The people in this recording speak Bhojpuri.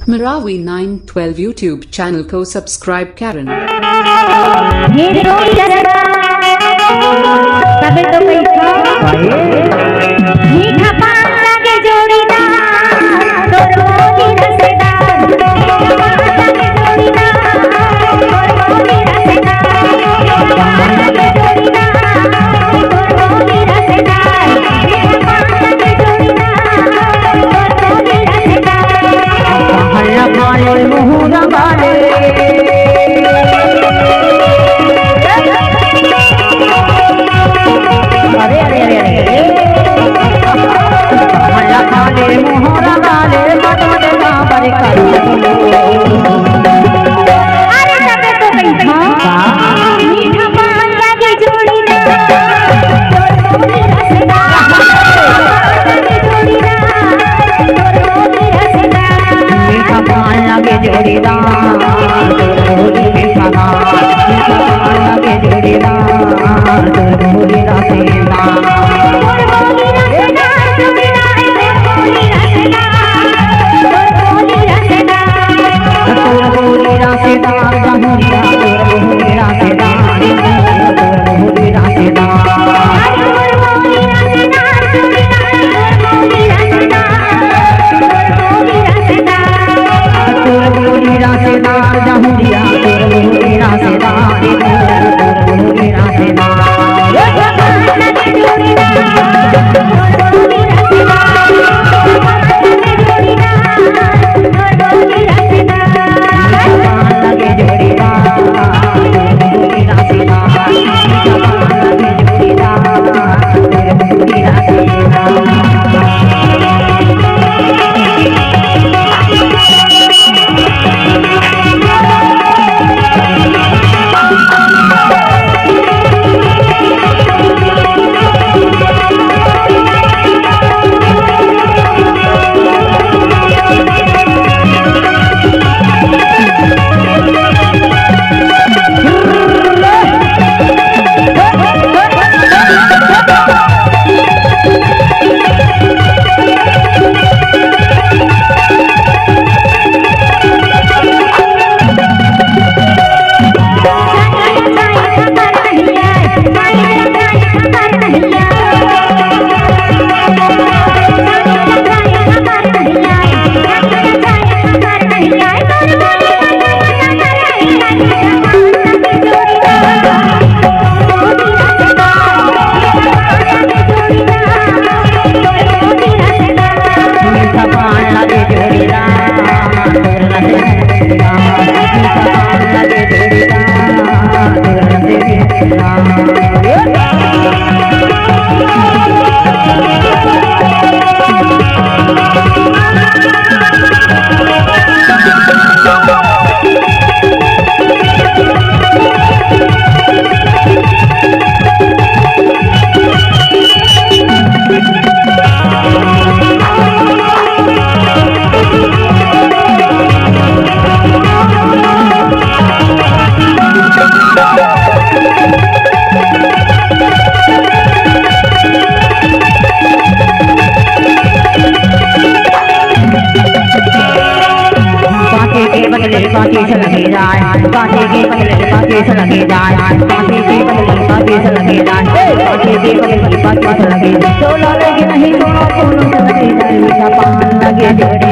Marawi 912 YouTube चैनल को सब्सक्राइब करें। मीठा पान लागे जोड़ीदार तोर मोदी रसेदार मीठा पान लागे जोड़ीदार तोर मोदी रसेदार मीठा पान लागे जोड़ीदार तोर मोदी रसेदार मीठा पान लागे जोड़ीदार तोर मोदी रसेदार हल्ला वाले मुहरा वाले अरे अरे अरे हल्ला वाले मोहरा वाले मटमट गाबर कर अरे तबे तो बैठा मीठा पान लागे जोड़ीदार तोर मोदी रसेदार लागे जोड़ीदार तोर मोदी रसेदार मीठा पान लागे जोड़ीदार तोर मोदी रसेदार मीठा पान लागे जोड़ीदार तोर मोदी रसेदार बाकी से लगे जाए बाकी के बदले बाकी से लगे जाए बाकी के बदले बाकी से लगे जाए बाकी के बदले बाकी से लगे तो लगे नहीं दोनों से लगे जाए मीठा पान लगे जोड़े